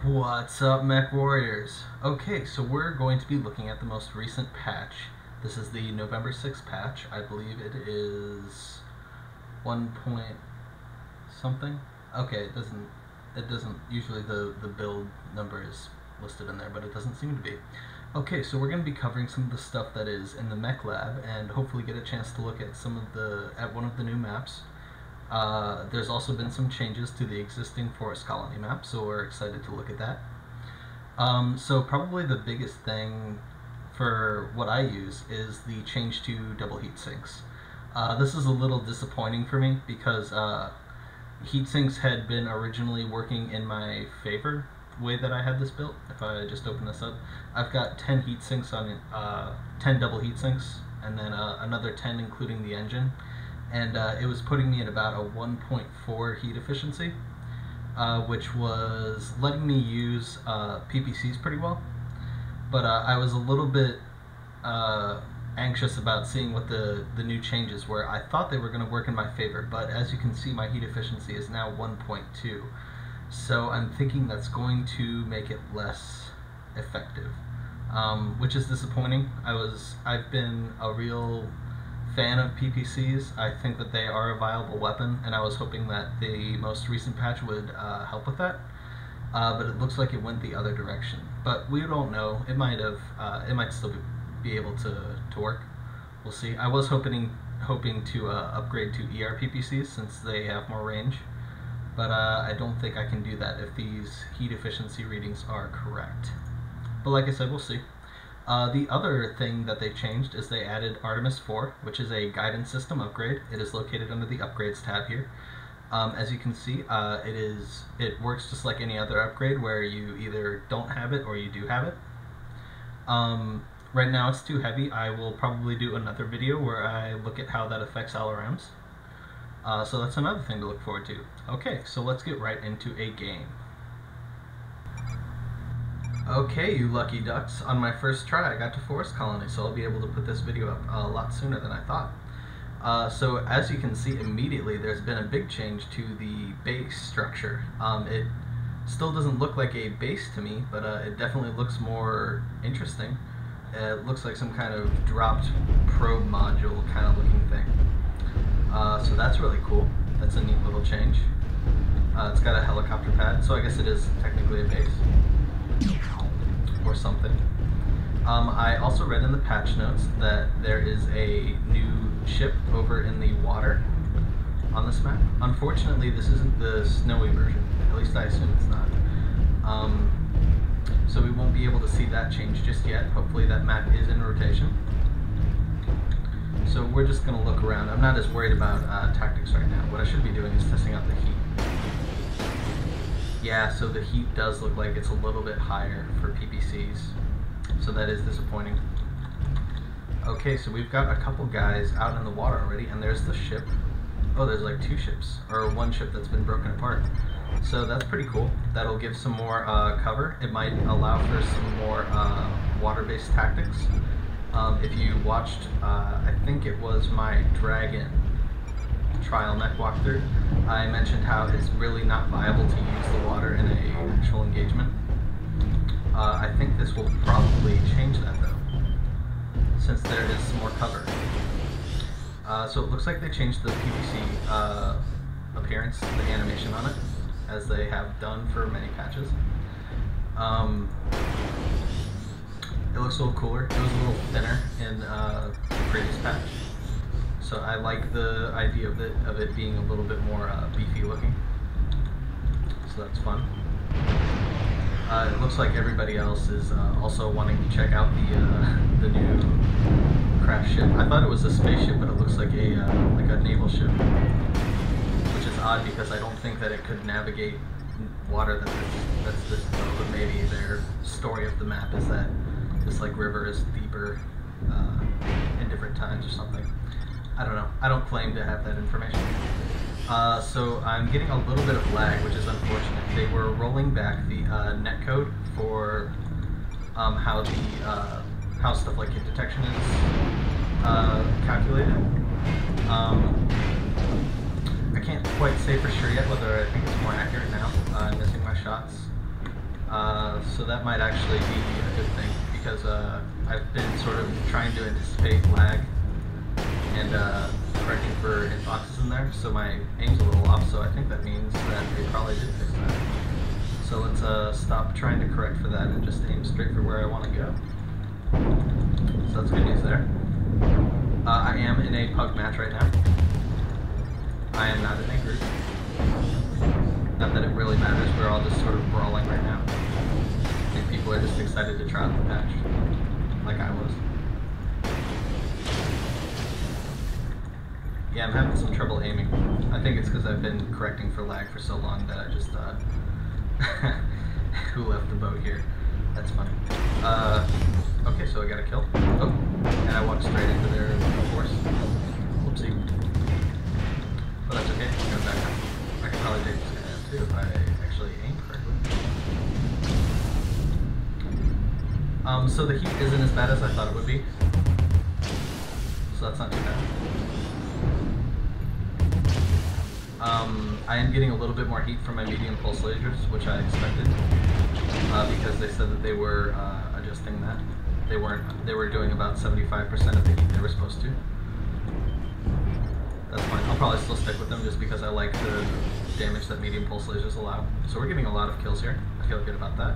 What's up, Mech Warriors? Okay, so we're going to be looking at the most recent patch. This is the November 6th patch. I believe it is 1 point something. Okay, it doesn't usually the build number is listed in there, but it doesn't seem to be. Okay, so we're going to be covering some of the stuff that is in the Mech Lab and hopefully get a chance to look at one of the new maps. There's also been some changes to the existing Forest Colony map, so we're excited to look at that. So probably the biggest thing for what I use is the change to double heat sinks. This is a little disappointing for me because heat sinks had been originally working in my favor way that I had this built. If I just open this up, I've got 10 heat sinks on 10 double heat sinks, and then another 10 including the engine. And it was putting me at about a 1.4 heat efficiency, which was letting me use PPCs pretty well. But I was a little bit anxious about seeing what the new changes were. I thought they were going to work in my favor, but as you can see, my heat efficiency is now 1.2. So I'm thinking that's going to make it less effective, which is disappointing. I've been a real fan of PPCs. I think that they are a viable weapon, and I was hoping that the most recent patch would help with that. But it looks like it went the other direction. But we don't know. It might still be able to work. We'll see. I was hoping to upgrade to ER PPCs since they have more range, but I don't think I can do that if these heat efficiency readings are correct. But like I said, we'll see. The other thing that they changed is they added Artemis IV, which is a guidance system upgrade. It is located under the upgrades tab here. As you can see, it works just like any other upgrade where you either don't have it or you do have it. Right now it's too heavy. I will probably do another video where I look at how that affects LRMs. So that's another thing to look forward to. Okay, so let's get right into a game. Okay, you lucky ducks. On my first try I got to Forest Colony, so I'll be able to put this video up a lot sooner than I thought. So as you can see, immediately there's been a big change to the base structure. It still doesn't look like a base to me, but it definitely looks more interesting. It looks like some kind of dropped probe module kind of looking thing. So that's really cool. That's a neat little change. It's got a helicopter pad, so I guess it is technically a base. Or something. I also read in the patch notes that there is a new ship over in the water on this map. Unfortunately, this isn't the snowy version. At least I assume it's not. So we won't be able to see that change just yet. Hopefully that map is in rotation. So we're just going to look around. I'm not as worried about tactics right now. What I should be doing is testing out the heat. Yeah, so the heat does look like it's a little bit higher for PPCs, so that is disappointing. Okay, so we've got a couple guys out in the water already, and there's the ship. Oh, there's like two ships, or one ship that's been broken apart. So that's pretty cool. That'll give some more cover. It might allow for some more water-based tactics. If you watched, I think it was my Dragon trial mech walkthrough, I mentioned how it's really not viable to use the water in an actual engagement. I think this will probably change that though, since there is some more cover. So it looks like they changed the PVC appearance, the animation on it, as they have done for many patches. It looks a little cooler. It was a little thinner in the previous patch. So I like the idea of it being a little bit more beefy looking. So that's fun. It looks like everybody else is also wanting to check out the new craft ship. I thought it was a spaceship, but it looks like a naval ship, which is odd because I don't think that it could navigate water that's this low. But maybe their story of the map is that this river is deeper in different times or something. I don't know. I don't claim to have that information. So I'm getting a little bit of lag, which is unfortunate. They were rolling back the netcode for how stuff like hit detection is calculated. I can't quite say for sure yet whether I think it's more accurate now. I'm missing my shots. So that might actually be a good thing, because I've been sort of trying to anticipate lag and correcting for hitboxes in there, so my aim's a little off, so I think that means that they probably did fix that. So let's stop trying to correct for that and just aim straight for where I want to go. So that's good news there. I am in a pug match right now. I am not in a group. Not that it really matters, we're all just sort of brawling right now. I think people are just excited to try out the patch, like I was. Yeah, I'm having some trouble aiming. I think it's because I've been correcting for lag for so long that I just who left the boat here? That's funny. Okay, so I got a kill. Oh, and I walked straight into their force. Whoopsie. But that's okay, I'm going back up. I could probably take this guy out too if I actually aim correctly. So the heat isn't as bad as I thought it would be. So that's not too bad. I am getting a little bit more heat from my medium pulse lasers, which I expected, because they said that they were adjusting that. They weren't. They were doing about 75% of the heat they were supposed to. That's fine. I'll probably still stick with them just because I like the damage that medium pulse lasers allow. So we're getting a lot of kills here. I feel good about that.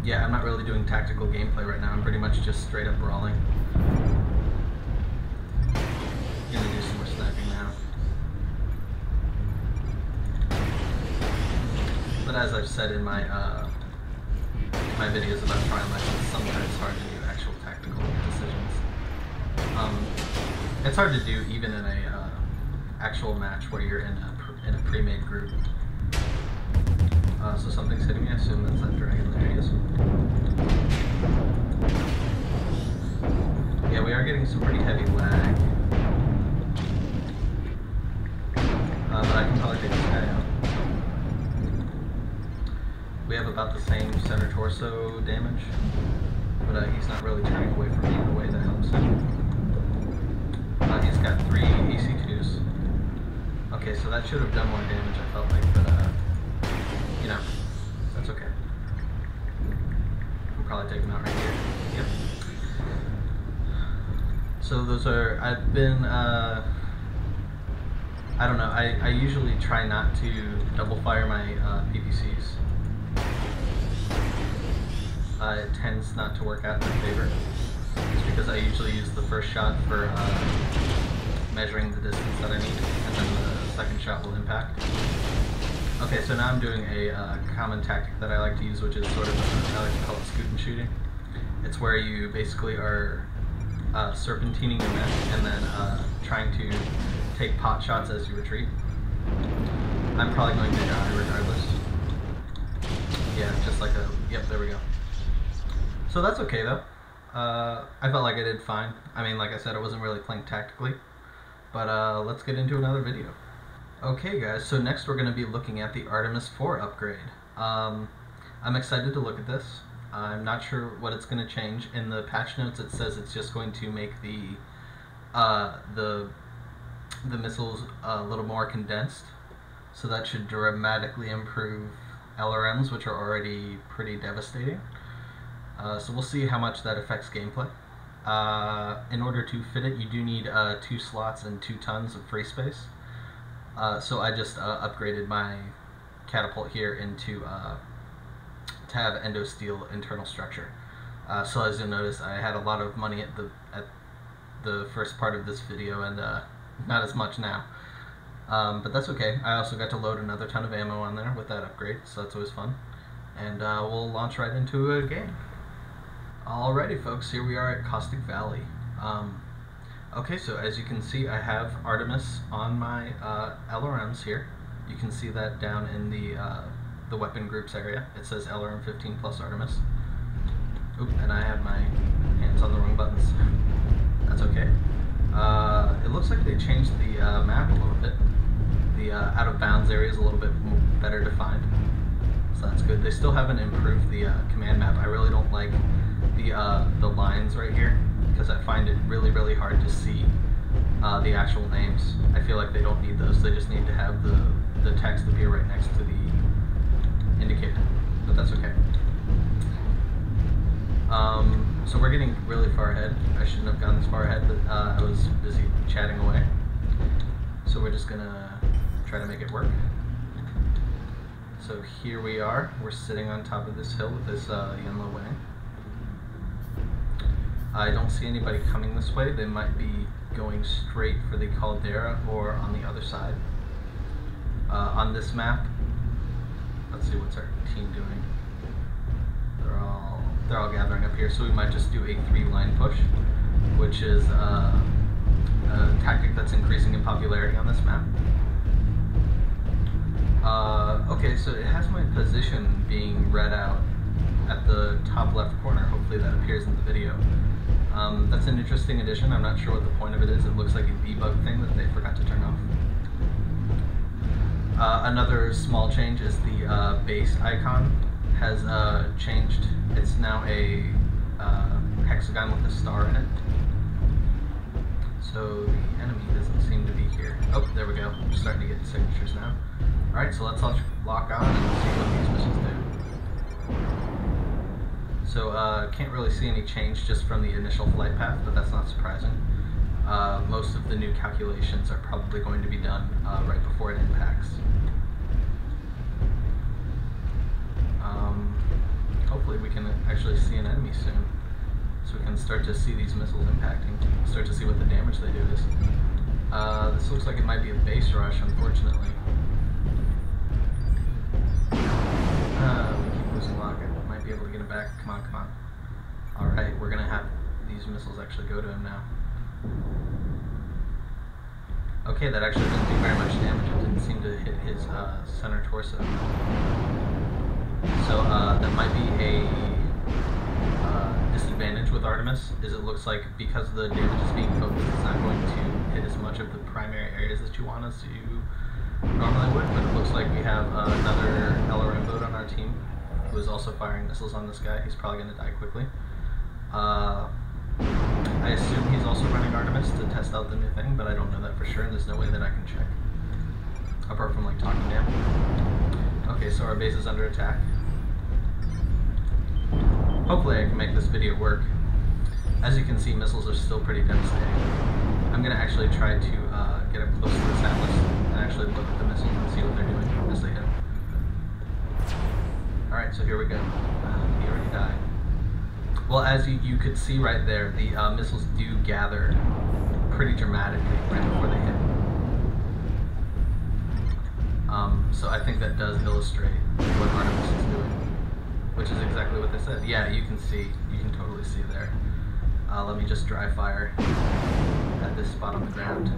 Yeah, I'm not really doing tactical gameplay right now. I'm pretty much just straight up brawling. Gonna do some more sniping now. But as I've said in my my videos about trial matches, sometimes it's hard to do actual tactical decisions. It's hard to do even in a actual match where you're in a pre-made group. So something's hitting me. I assume that's that dragon. There he is. Yeah, we are getting some pretty heavy lag. But I can probably take this guy out. We have about the same center torso damage, but he's not really turning away from me in a way that helps him. He's got 3 AC2s. Okay, so that should have done more damage, I felt like, but you know, that's okay. I'll probably take him out right here. Yep. So those are, I've been, I don't know, I usually try not to double fire my PPCs. It tends not to work out in my favor. It's because I usually use the first shot for measuring the distance that I need, and then the second shot will impact. Okay, so now I'm doing a common tactic that I like to use, which is sort of, I like to call it scoot and shooting. It's where you basically are serpentining your mesh and then trying to take pot shots as you retreat. I'm probably going to die regardless. Yeah, just like a, yep, there we go. So that's okay though. I felt like I did fine. I mean, like I said, I wasn't really playing tactically. But let's get into another video. Okay guys, so next we're going to be looking at the Artemis IV upgrade. I'm excited to look at this. I'm not sure what it's going to change. In the patch notes it says it's just going to make the missiles a little more condensed. So that should dramatically improve LRMs, which are already pretty devastating. So we'll see how much that affects gameplay. In order to fit it, you do need 2 slots and 2 tons of free space. So I just upgraded my catapult here into to have endosteel internal structure. So as you'll notice, I had a lot of money at the first part of this video, and not as much now. But that's okay. I also got to load another ton of ammo on there with that upgrade, so that's always fun. And we'll launch right into a game. Alrighty folks, here we are at Caustic Valley. Okay, so as you can see, I have Artemis on my LRMs here. You can see that down in the weapon groups area. It says LRM 15 plus Artemis. Oop, and I have my hands on the wrong buttons. That's okay. It looks like they changed the map a little bit. The out of bounds area is a little bit better defined. So that's good. They still haven't improved the command map. I really don't like the lines right here, because I find it really hard to see the actual names. I feel like they don't need those. They just need to have the text appear right next to the indicator, but that's okay. So we're getting really far ahead. I shouldn't have gone this far ahead, but I was busy chatting away. So we're just gonna try to make it work. So here we are. We're sitting on top of this hill with this Yunlo wing. I don't see anybody coming this way. They might be going straight for the caldera or on the other side. On this map, let's see, what's our team doing? They're all gathering up here, so we might just do a 3-line push, which is a tactic that's increasing in popularity on this map. Okay, so it has my position being read out at the top left corner. Hopefully that appears in the video. That's an interesting addition. I'm not sure what the point of it is. It looks like a debug thing that they forgot to turn off. Another small change is the base icon has changed. It's now a hexagon with a star in it. So the enemy doesn't seem to be here. Oh, there we go. We're starting to get signatures now. Alright, so let's lock on and see what these missiles do. So can't really see any change just from the initial flight path, but that's not surprising. Most of the new calculations are probably going to be done right before it impacts. Hopefully we can actually see an enemy soon, so we can start to see these missiles impacting, start to see what the damage they do is. This looks like it might be a base rush, unfortunately. We keep losing lock. I might be able to get him back. Come on, come on. Alright, we're going to have these missiles actually go to him now. Okay, that actually didn't do very much damage. It didn't seem to hit his center torso. So that might be a disadvantage with Artemis, is it looks like because the damage is being focused, it's not going to hit as much of the primary areas that you want as you normally would, but it looks like we have another LRM boat on our team who is also firing missiles on this guy. He's probably going to die quickly. I assume he's also running Artemis to test out the new thing, but I don't know that for sure, and there's no way that I can check. Apart from like talking to him. Okay, so our base is under attack. Hopefully I can make this video work. As you can see, missiles are still pretty devastating. I'm going to actually try to get up close to this Atlas and actually look at the missiles and see what they're doing as they hit. Alright, so here we go. He already died. Well, as you could see right there, the missiles do gather pretty dramatically right before they hit. So I think that does illustrate what Artemis is doing, which is exactly what they said. Yeah, you can totally see there. Let me just dry fire at this spot on the ground.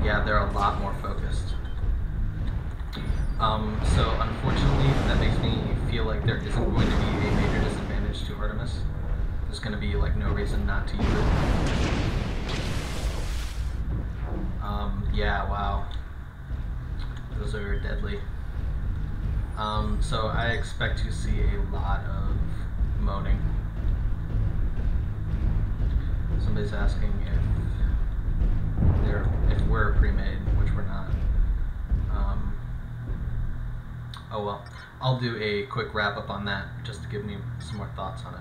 Yeah, they're a lot more focused. So unfortunately, that makes me feel like there isn't going to be a major disadvantage to Artemis. There's going to be like no reason not to use it. Yeah, wow. Those are deadly. So I expect to see a lot of moaning. Somebody's asking if we're pre-made, which we're not. Oh well, I'll do a quick wrap up on that just to give me some more thoughts on it.